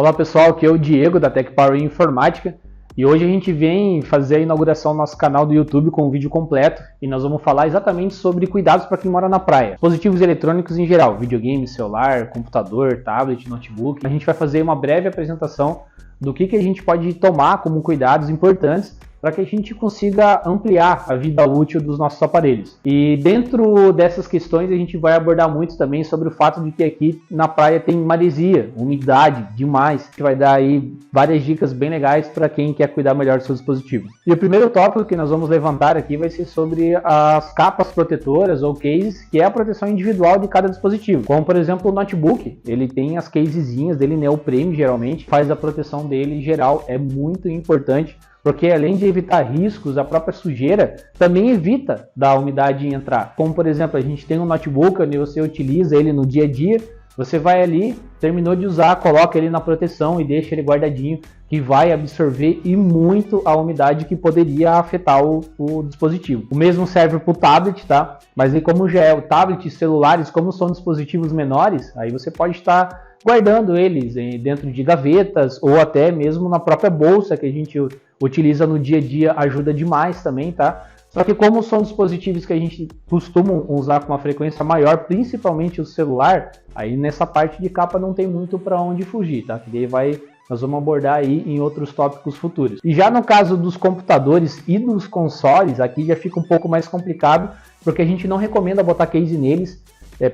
Olá pessoal, aqui é o Diego da Tech Power Informática e hoje a gente vem fazer a inauguração do nosso canal do YouTube com um vídeo completo e nós vamos falar exatamente sobre cuidados para quem mora na praia. Dispositivos eletrônicos em geral, videogame, celular, computador, tablet, notebook. A gente vai fazer uma breve apresentação do que a gente pode tomar como cuidados importantes para que a gente consiga ampliar a vida útil dos nossos aparelhos. E dentro dessas questões a gente vai abordar muito também sobre o fato de que aqui na praia tem maresia, umidade demais. A gente vai dar aí várias dicas bem legais para quem quer cuidar melhor do seu dispositivo. E o primeiro tópico que nós vamos levantar aqui vai ser sobre as capas protetoras ou cases, que é a proteção individual de cada dispositivo. Como por exemplo o notebook, ele tem as casezinhas dele neoprene geralmente, faz a proteção dele geral, é muito importante. Porque além de evitar riscos, a própria sujeira também evita da umidade entrar. Como por exemplo, a gente tem um notebook onde você utiliza ele no dia a dia, você vai ali, terminou de usar, coloca ele na proteção e deixa ele guardadinho, que vai absorver e muito a umidade que poderia afetar o dispositivo. O mesmo serve para o tablet, tá? Mas aí como já é o tablet e celulares, como são dispositivos menores, aí você pode estar guardando eles dentro de gavetas ou até mesmo na própria bolsa que a gente utiliza no dia a dia, ajuda demais também, tá? Só que como são dispositivos que a gente costuma usar com uma frequência maior, principalmente o celular, aí nessa parte de capa não tem muito para onde fugir, tá? Que daí nós vamos abordar aí em outros tópicos futuros. E já no caso dos computadores e dos consoles, aqui já fica um pouco mais complicado, porque a gente não recomenda botar case neles,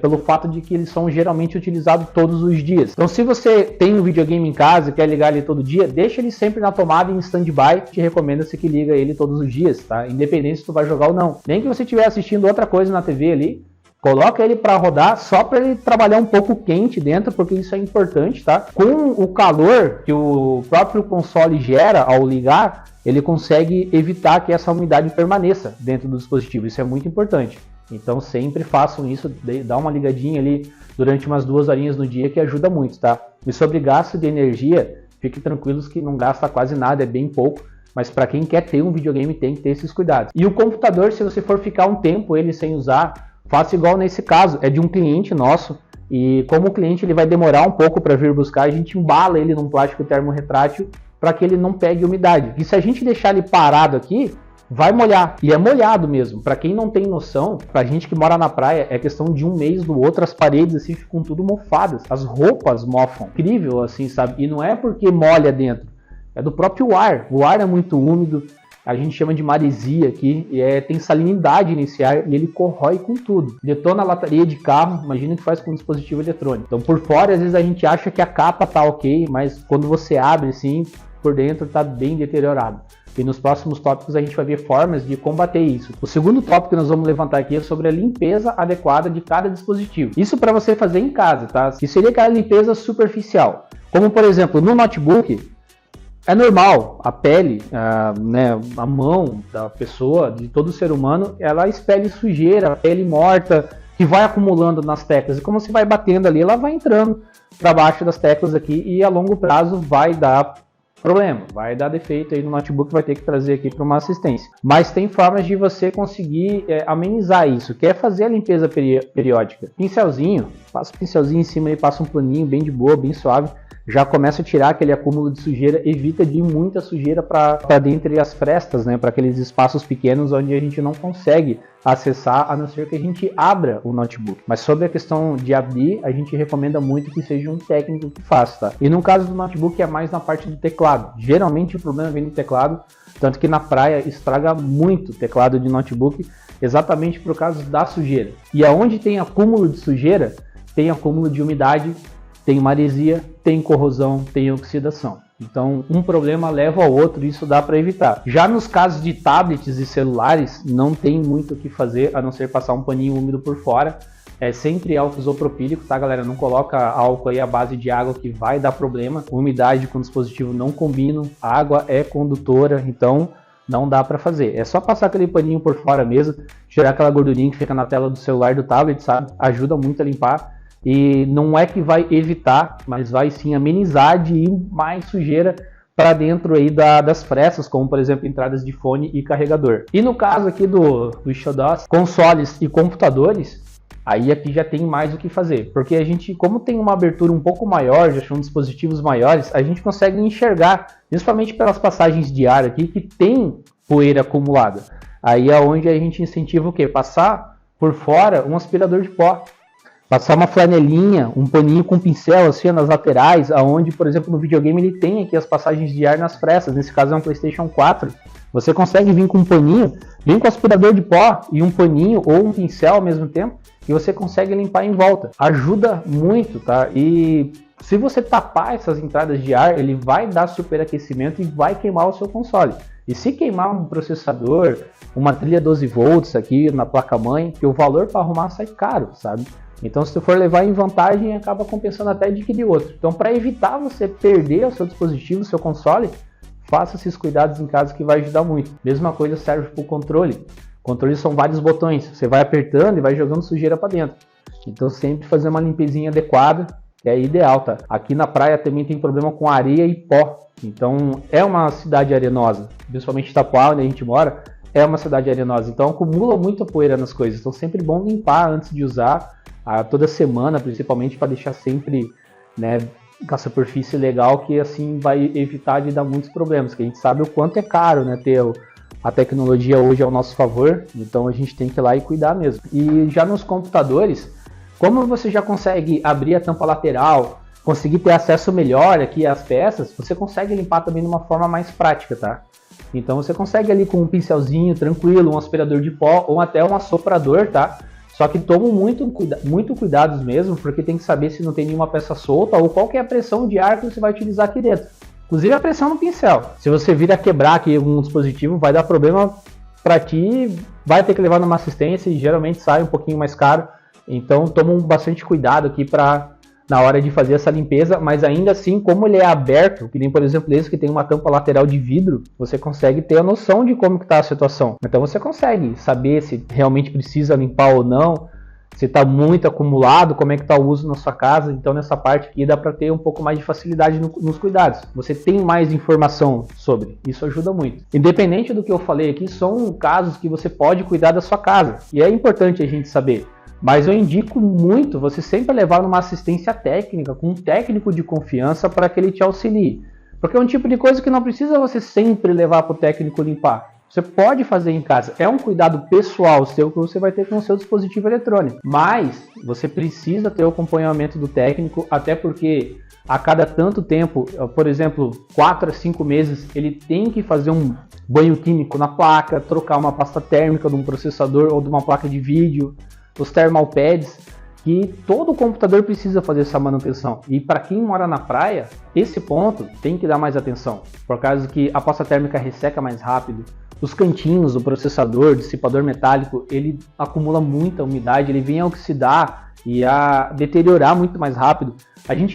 pelo fato de que eles são geralmente utilizados todos os dias. Então se você tem um videogame em casa e quer ligar ele todo dia, deixa ele sempre na tomada em stand-by, te recomenda-se que liga ele todos os dias, tá? Independente se tu vai jogar ou não. Nem que você estiver assistindo outra coisa na TV ali, coloca ele para rodar só para ele trabalhar um pouco quente dentro, porque isso é importante, tá? Com o calor que o próprio console gera ao ligar, ele consegue evitar que essa umidade permaneça dentro do dispositivo. Isso é muito importante. Então sempre façam isso, dá uma ligadinha ali durante umas 2 horinhas no dia que ajuda muito, tá? E sobre gasto de energia, fiquem tranquilos que não gasta quase nada, é bem pouco, mas para quem quer ter um videogame tem que ter esses cuidados. E o computador, se você for ficar um tempo ele sem usar, faça igual nesse caso, é de um cliente nosso, e como o cliente ele vai demorar um pouco para vir buscar, a gente embala ele num plástico termorretrátil para que ele não pegue umidade. E se a gente deixar ele parado aqui, vai molhar, e é molhado mesmo. Para quem não tem noção, pra gente que mora na praia, é questão de um mês do outro, as paredes assim ficam tudo mofadas, as roupas mofam, incrível assim, sabe? E não é porque molha dentro, é do próprio ar, o ar é muito úmido, a gente chama de maresia aqui, e tem salinidade nesse ar, e ele corrói com tudo, detona a lataria de carro, imagina o que faz com um dispositivo eletrônico. Então por fora, às vezes a gente acha que a capa tá ok, mas quando você abre assim, por dentro tá bem deteriorado. E nos próximos tópicos a gente vai ver formas de combater isso. O segundo tópico que nós vamos levantar aqui é sobre a limpeza adequada de cada dispositivo. Isso para você fazer em casa, tá? Que seria aquela limpeza superficial. Como por exemplo, no notebook, é normal a pele, a mão da pessoa, de todo ser humano, ela expele sujeira, pele morta, que vai acumulando nas teclas. E como você vai batendo ali, ela vai entrando para baixo das teclas aqui e a longo prazo vai dar problema, vai dar defeito aí no notebook, vai ter que trazer aqui para uma assistência. Mas tem formas de você conseguir amenizar isso, que é fazer a limpeza periódica. Pincelzinho, passa o pincelzinho em cima e passa um paninho bem de boa, bem suave, já começa a tirar aquele acúmulo de sujeira, evita de ir muita sujeira para dentro as frestas, né, para aqueles espaços pequenos onde a gente não consegue acessar, a não ser que a gente abra o notebook. Mas sobre a questão de abrir, a gente recomenda muito que seja um técnico que faça, tá? E no caso do notebook é mais na parte do teclado. Geralmente o problema vem no teclado, tanto que na praia estraga muito o teclado de notebook, exatamente por causa da sujeira. E aonde tem acúmulo de sujeira, tem acúmulo de umidade, tem maresia, tem corrosão, tem oxidação. Então, um problema leva ao outro e isso dá para evitar. Já nos casos de tablets e celulares, não tem muito o que fazer, a não ser passar um paninho úmido por fora. É sempre álcool isopropílico, tá galera? Não coloca álcool aí à base de água que vai dar problema. Umidade com o dispositivo não combinam, a água é condutora, então não dá para fazer. É só passar aquele paninho por fora mesmo, tirar aquela gordurinha que fica na tela do celular, do tablet, sabe? Ajuda muito a limpar. E não é que vai evitar, mas vai sim amenizar de ir mais sujeira para dentro aí das frestas, como por exemplo entradas de fone e carregador. E no caso aqui do Xodós, consoles e computadores, aí aqui já tem mais o que fazer, porque a gente, como tem uma abertura um pouco maior, já são dispositivos maiores, a gente consegue enxergar, principalmente pelas passagens de ar aqui, que tem poeira acumulada. Aí é onde a gente incentiva o quê? Passar por fora um aspirador de pó. Passar uma flanelinha, um paninho com pincel assim nas laterais, aonde, por exemplo, no videogame ele tem aqui as passagens de ar nas frestas, nesse caso é um PlayStation 4. Você consegue vir com um paninho, vem com aspirador de pó e um paninho ou um pincel ao mesmo tempo, e você consegue limpar em volta. Ajuda muito, tá? E se você tapar essas entradas de ar, ele vai dar superaquecimento e vai queimar o seu console. E se queimar um processador, uma trilha 12 volts aqui na placa-mãe, que o valor para arrumar sai caro, sabe? Então, se tu for levar em vantagem, acaba compensando até adquirir outro. Então, para evitar você perder o seu dispositivo, o seu console, faça esses cuidados em casa que vai ajudar muito. Mesma coisa serve para o controle. Controles são vários botões. Você vai apertando e vai jogando sujeira para dentro. Então, sempre fazer uma limpezinha adequada é ideal, tá? Aqui na praia também tem problema com areia e pó. Então, é uma cidade arenosa. Principalmente Itapuá, onde a gente mora, é uma cidade arenosa. Então, acumula muita poeira nas coisas. Então, sempre bom limpar antes de usar. Toda semana, principalmente, para deixar sempre, né, com a superfície legal, que assim vai evitar de dar muitos problemas, que a gente sabe o quanto é caro, né, ter a tecnologia hoje ao nosso favor, então a gente tem que ir lá e cuidar mesmo. E já nos computadores, como você já consegue abrir a tampa lateral, conseguir ter acesso melhor aqui às peças, você consegue limpar também de uma forma mais prática, tá? Então você consegue ali com um pincelzinho tranquilo, um aspirador de pó ou até um assoprador, tá? Só que toma muito cuidados mesmo, porque tem que saber se não tem nenhuma peça solta ou qual que é a pressão de ar que você vai utilizar aqui dentro. Inclusive a pressão no pincel. Se você vir a quebrar aqui algum dispositivo, vai dar problema para ti, vai ter que levar numa assistência e geralmente sai um pouquinho mais caro. Então toma bastante cuidado aqui na hora de fazer essa limpeza, mas ainda assim, como ele é aberto, que nem por exemplo esse que tem uma tampa lateral de vidro, você consegue ter a noção de como está a situação. Então você consegue saber se realmente precisa limpar ou não, se está muito acumulado, como é que está o uso na sua casa. Então nessa parte aqui dá para ter um pouco mais de facilidade nos cuidados. Você tem mais informação sobre, isso ajuda muito. Independente do que eu falei aqui, são casos que você pode cuidar da sua casa, e é importante a gente saber. Mas eu indico muito você sempre levar numa assistência técnica, com um técnico de confiança para que ele te auxilie. Porque é um tipo de coisa que não precisa você sempre levar para o técnico limpar. Você pode fazer em casa. É um cuidado pessoal seu que você vai ter com o seu dispositivo eletrônico. Mas você precisa ter o acompanhamento do técnico, até porque a cada tanto tempo, por exemplo, 4 a 5 meses, ele tem que fazer um banho químico na placa, trocar uma pasta térmica de um processador ou de uma placa de vídeo, os thermal pads, que todo computador precisa fazer essa manutenção. E para quem mora na praia, esse ponto tem que dar mais atenção, por causa que a pasta térmica resseca mais rápido, os cantinhos do processador, dissipador metálico, ele acumula muita umidade, ele vem a oxidar e a deteriorar muito mais rápido.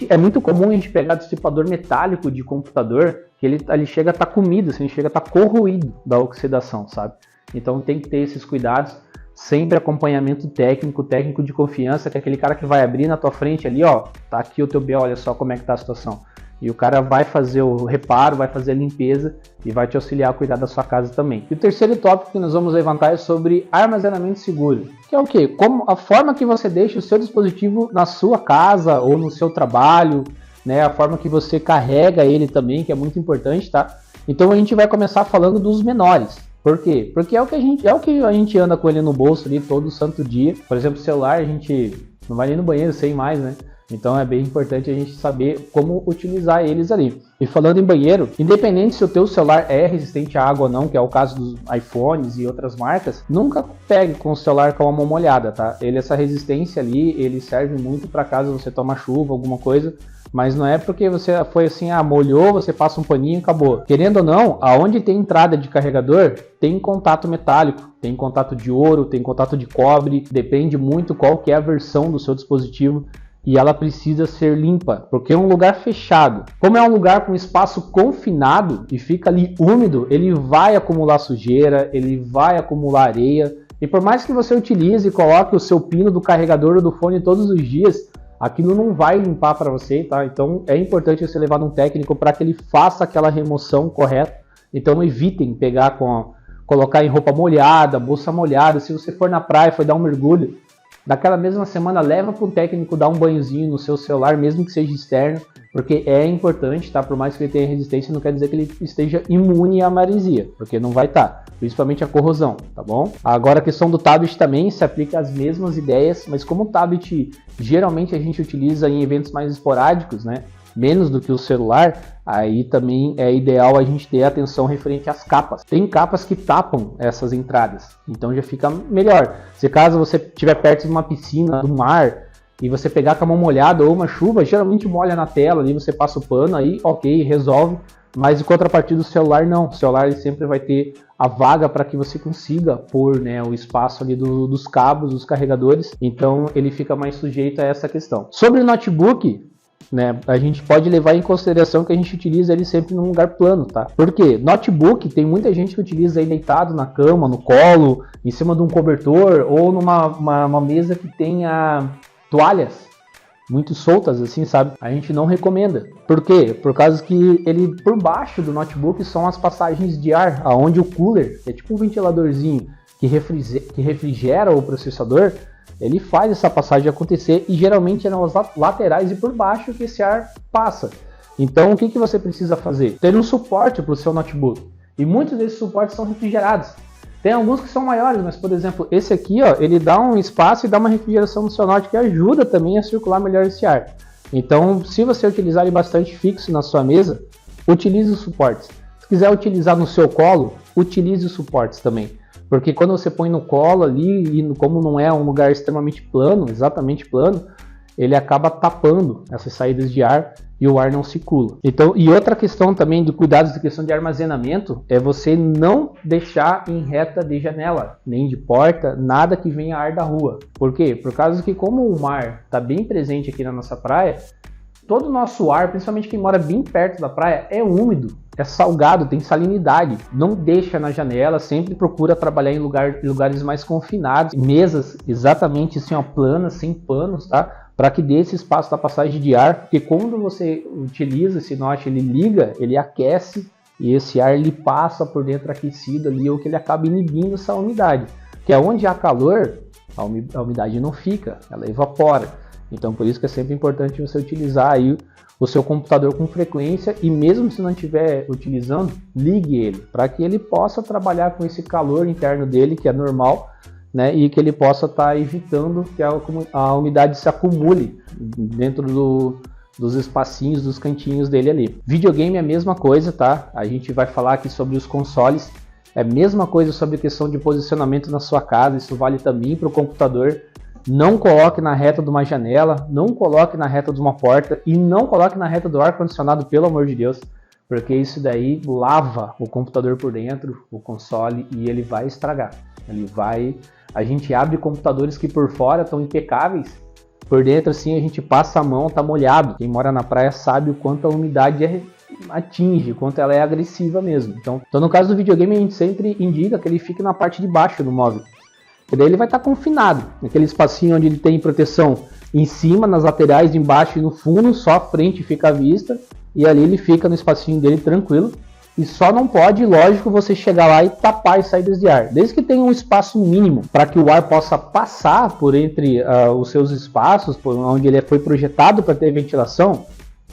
É muito comum a gente pegar dissipador metálico de computador, que ele chega a estar comido, assim, ele chega a estar corroído da oxidação, sabe? Então tem que ter esses cuidados. Sempre acompanhamento técnico de confiança, que é aquele cara que vai abrir na tua frente ali, ó, tá aqui o teu BO, olha só como é que tá a situação. E o cara vai fazer o reparo, vai fazer a limpeza e vai te auxiliar a cuidar da sua casa também. E o terceiro tópico que nós vamos levantar é sobre armazenamento seguro. Que é o quê? Como a forma que você deixa o seu dispositivo na sua casa ou no seu trabalho, né? A forma que você carrega ele também, que é muito importante, tá? Então a gente vai começar falando dos menores. Por quê? Porque é o que a gente anda com ele no bolso ali todo santo dia. Por exemplo, o celular a gente não vai nem no banheiro sem mais, né? Então é bem importante a gente saber como utilizar eles ali. E falando em banheiro, independente se o teu celular é resistente à água ou não, que é o caso dos iPhones e outras marcas, nunca pegue com o celular com a mão molhada, tá? Essa resistência ali, ele serve muito para caso você toma chuva, alguma coisa. Mas não é porque você foi assim, molhou, você passa um paninho e acabou. Querendo ou não, aonde tem entrada de carregador, tem contato metálico, tem contato de ouro, tem contato de cobre, depende muito qual que é a versão do seu dispositivo e ela precisa ser limpa, porque é um lugar fechado. Como é um lugar com espaço confinado e fica ali úmido, ele vai acumular sujeira, ele vai acumular areia, e por mais que você utilize e coloque o seu pino do carregador ou do fone todos os dias, aquilo não vai limpar para você, tá? Então é importante você levar num técnico para que ele faça aquela remoção correta. Então evitem colocar em roupa molhada, bolsa molhada. Se você for na praia, for dar um mergulho, Naquela mesma semana, leva para o técnico dar um banhozinho no seu celular, mesmo que seja externo, porque é importante, tá? Por mais que ele tenha resistência, não quer dizer que ele esteja imune à maresia, porque não vai estar, principalmente a corrosão, tá bom? Agora a questão do tablet também se aplica às mesmas ideias, mas como o tablet geralmente a gente utiliza em eventos mais esporádicos, né? Menos do que o celular, aí também é ideal a gente ter atenção referente às capas. Tem capas que tapam essas entradas, então já fica melhor. Se caso você estiver perto de uma piscina, do mar, e você pegar com a mão molhada ou uma chuva, geralmente molha na tela, ali você passa o pano, aí ok, resolve. Mas em contrapartida do celular, não. O celular ele sempre vai ter a vaga para que você consiga pôr, né, o espaço ali dos cabos, dos carregadores, então ele fica mais sujeito a essa questão. Sobre o notebook, né, a gente pode levar em consideração que a gente utiliza ele sempre num lugar plano, tá? Porque notebook, tem muita gente que utiliza ele deitado na cama, no colo, em cima de um cobertor ou numa mesa que tenha toalhas muito soltas assim, sabe? A gente não recomenda. Por quê? Por causa que ele, por baixo do notebook, são as passagens de ar, aonde o cooler, que é tipo um ventiladorzinho que refrigera o processador, ele faz essa passagem acontecer e geralmente é nas laterais e por baixo que esse ar passa. Então o que você precisa fazer? Ter um suporte para o seu notebook. E muitos desses suportes são refrigerados. Tem alguns que são maiores, mas por exemplo, esse aqui, ó, ele dá um espaço e dá uma refrigeração no seu notebook que ajuda também a circular melhor esse ar. Então, se você utilizar ele bastante fixo na sua mesa, utilize os suportes. Se quiser utilizar no seu colo, utilize os suportes também. Porque quando você põe no colo ali, e como não é um lugar extremamente plano, exatamente plano, ele acaba tapando essas saídas de ar e o ar não circula. Então, e outra questão também de cuidados de questão de armazenamento é você não deixar em reta de janela, nem de porta, nada que venha ar da rua. Por quê? Por causa que como o mar está bem presente aqui na nossa praia, todo o nosso ar, principalmente quem mora bem perto da praia, é úmido, é salgado, tem salinidade. Não deixa na janela, sempre procura trabalhar em lugares mais confinados, mesas exatamente assim, ó, planas, sem panos, tá? Para que dê esse espaço da passagem de ar, porque quando você utiliza esse note, ele liga, ele aquece e esse ar ele passa por dentro aquecido ali, ou que ele acaba inibindo essa umidade, que é onde há calor, a umidade não fica, ela evapora. Então por isso que é sempre importante você utilizar aí o seu computador com frequência e mesmo se não estiver utilizando, ligue ele, para que ele possa trabalhar com esse calor interno dele, que é normal, né, e que ele possa estar evitando que a umidade se acumule dentro dos espacinhos, dos cantinhos dele ali. Videogame é a mesma coisa, tá? A gente vai falar aqui sobre os consoles, é a mesma coisa sobre a questão de posicionamento na sua casa, isso vale também para o computador. Não coloque na reta de uma janela, não coloque na reta de uma porta e não coloque na reta do ar-condicionado, pelo amor de Deus, porque isso daí lava o computador por dentro, o console, e ele vai estragar. A gente abre computadores que por fora estão impecáveis, por dentro assim a gente passa a mão, tá molhado. Quem mora na praia sabe o quanto a umidade atinge, o quanto ela é agressiva mesmo. Então no caso do videogame a gente sempre indica que ele fique na parte de baixo do móvel. E daí ele vai estar confinado, naquele espacinho onde ele tem proteção em cima, nas laterais, embaixo e no fundo, só a frente fica à vista, e ali ele fica no espacinho dele tranquilo. E só não pode, lógico, você chegar lá e tapar as saídas de ar. Desde que tenha um espaço mínimo para que o ar possa passar por entre os seus espaços, por onde ele foi projetado para ter ventilação,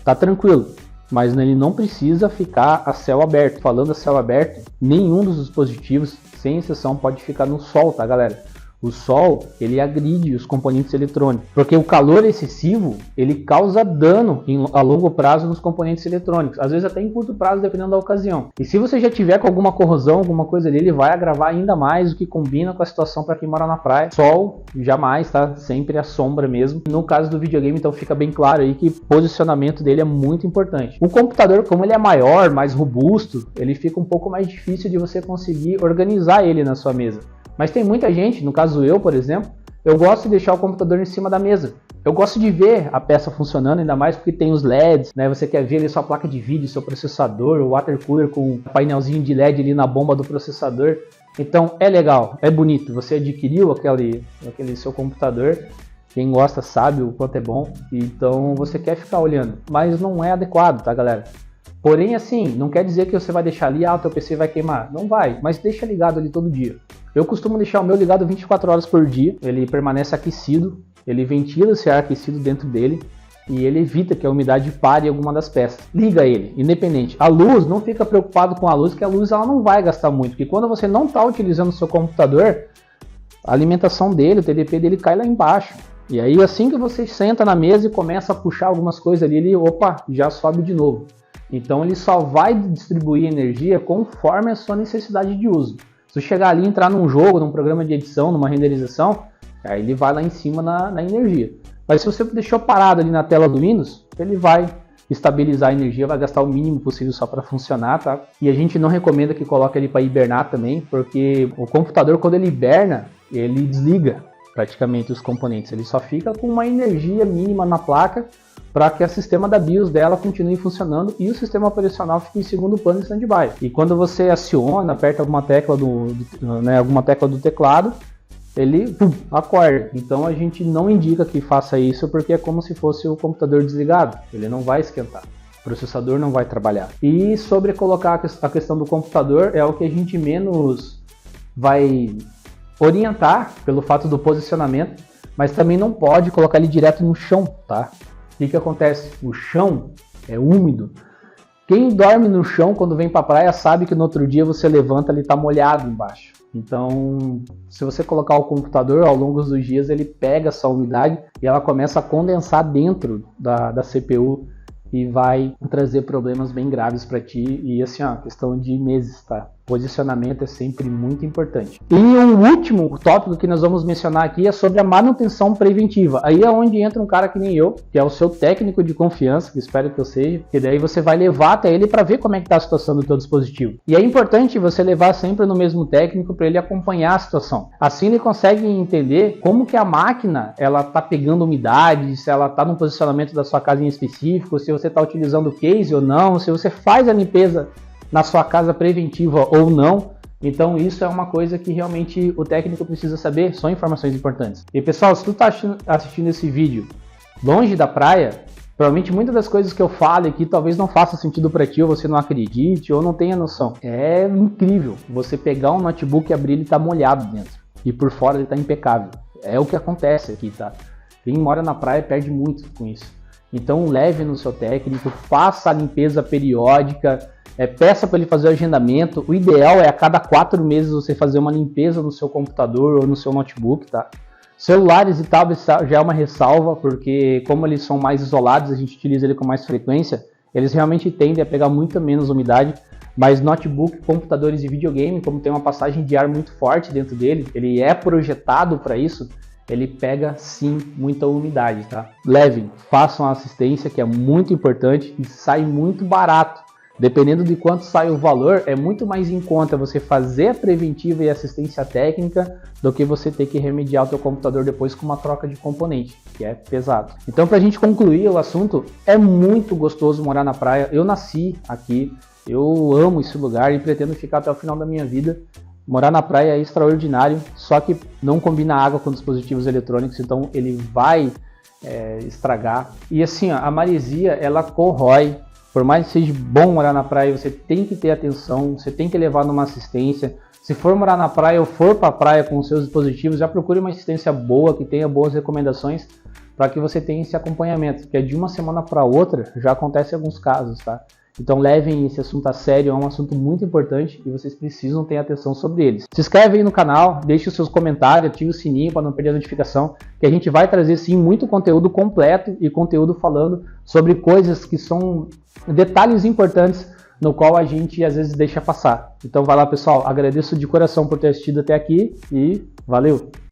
tá tranquilo. Mas ele não precisa ficar a céu aberto. Falando a céu aberto, nenhum dos dispositivos, sem exceção, pode ficar no sol, tá, galera? O sol, ele agride os componentes eletrônicos, porque o calor excessivo, ele causa dano a longo prazo nos componentes eletrônicos, às vezes até em curto prazo, dependendo da ocasião. E se você já tiver com alguma corrosão, alguma coisa ali, ele vai agravar ainda mais, o que combina com a situação para quem mora na praia. Sol, jamais, tá? Sempre a sombra mesmo. No caso do videogame, então fica bem claro aí que o posicionamento dele é muito importante. O computador, como ele é maior, mais robusto, ele fica um pouco mais difícil de você conseguir organizar ele na sua mesa. Mas tem muita gente, no caso eu, por exemplo, eu gosto de deixar o computador em cima da mesa. Eu gosto de ver a peça funcionando, ainda mais porque tem os LEDs, né? Você quer ver ali sua placa de vídeo, seu processador, o water cooler com um painelzinho de LED ali na bomba do processador. Então é legal, é bonito. Você adquiriu aquele seu computador, quem gosta sabe o quanto é bom, então você quer ficar olhando. Mas não é adequado, tá, galera? Porém, assim, não quer dizer que você vai deixar ali, o teu PC vai queimar. Não vai, mas deixa ligado ali todo dia. Eu costumo deixar o meu ligado 24 horas por dia, ele permanece aquecido, ele ventila esse ar aquecido dentro dele e ele evita que a umidade pare em alguma das peças. Liga ele, independente. A luz, não fica preocupado com a luz, que a luz ela não vai gastar muito, porque quando você não está utilizando o seu computador, a alimentação dele, o TDP dele cai lá embaixo. E aí assim que você senta na mesa e começa a puxar algumas coisas ali, ele já sobe de novo. Então ele só vai distribuir energia conforme a sua necessidade de uso. Se você chegar ali e entrar num jogo, num programa de edição, numa renderização, aí ele vai lá em cima na energia. Mas se você deixou parado ali na tela do Windows, ele vai estabilizar a energia, vai gastar o mínimo possível só para funcionar, tá? E a gente não recomenda que coloque ele para hibernar também, porque o computador, quando ele hiberna, ele desliga praticamente os componentes. Ele só fica com uma energia mínima na placa para que o sistema da BIOS dela continue funcionando e o sistema operacional fique em segundo plano em stand-by. E quando você aciona, aperta alguma tecla do teclado, ele acorda. Então a gente não indica que faça isso porque é como se fosse o computador desligado. Ele não vai esquentar. O processador não vai trabalhar. E sobre colocar a questão do computador é o que a gente menos vai orientar pelo fato do posicionamento, mas também não pode colocar ele direto no chão, tá? O que acontece? O chão é úmido. Quem dorme no chão quando vem para a praia sabe que no outro dia você levanta, ele está molhado embaixo. Então, se você colocar o computador ao longo dos dias, ele pega essa umidade e ela começa a condensar dentro da CPU e vai trazer problemas bem graves para ti. E assim, questão de meses, tá? Posicionamento é sempre muito importante. E um último tópico que nós vamos mencionar aqui é sobre a manutenção preventiva. Aí é onde entra um cara que nem eu, que é o seu técnico de confiança, que espero que eu seja, que daí você vai levar até ele para ver como é que está a situação do teu dispositivo. E é importante você levar sempre no mesmo técnico para ele acompanhar a situação. Assim ele consegue entender como que a máquina ela está pegando umidade, se ela está no posicionamento da sua casa em específico, se você está utilizando o case ou não, se você faz a limpeza na sua casa preventiva ou não. Então isso é uma coisa que realmente o técnico precisa saber, são informações importantes. E pessoal, se tu está assistindo esse vídeo longe da praia, provavelmente muitas das coisas que eu falo aqui talvez não faça sentido para ti, ou você não acredite, ou não tenha noção. É incrível você pegar um notebook e abrir, ele tá molhado dentro, e por fora ele tá impecável. É o que acontece aqui, tá? Quem mora na praia perde muito com isso. Então leve no seu técnico, faça a limpeza periódica, peça para ele fazer o agendamento. O ideal é a cada 4 meses você fazer uma limpeza no seu computador ou no seu notebook, tá? Celulares e tablets já é uma ressalva, porque como eles são mais isolados, a gente utiliza ele com mais frequência, eles realmente tendem a pegar muito menos umidade. Mas notebook, computadores e videogame, como tem uma passagem de ar muito forte dentro dele, ele é projetado para isso, ele pega sim muita umidade, tá? Levem, façam a assistência, que é muito importante e sai muito barato. Dependendo de quanto sai o valor, é muito mais em conta você fazer a preventiva e assistência técnica do que você ter que remediar o teu computador depois com uma troca de componente, que é pesado. Então, para a gente concluir o assunto, é muito gostoso morar na praia. Eu nasci aqui, eu amo esse lugar e pretendo ficar até o final da minha vida. Morar na praia é extraordinário, só que não combina água com dispositivos eletrônicos, então ele vai estragar. E assim, a maresia, ela corrói. Por mais que seja bom morar na praia, você tem que ter atenção, você tem que levar numa assistência. Se for morar na praia ou for para a praia com os seus dispositivos, já procure uma assistência boa, que tenha boas recomendações, para que você tenha esse acompanhamento, que é de uma semana para outra, já acontece em alguns casos, tá? Então levem esse assunto a sério, é um assunto muito importante e vocês precisam ter atenção sobre eles. Se inscreve aí no canal, deixe os seus comentários, ative o sininho para não perder a notificação, que a gente vai trazer sim muito conteúdo completo e conteúdo falando sobre coisas que são detalhes importantes no qual a gente às vezes deixa passar. Então vai lá pessoal, agradeço de coração por ter assistido até aqui e valeu!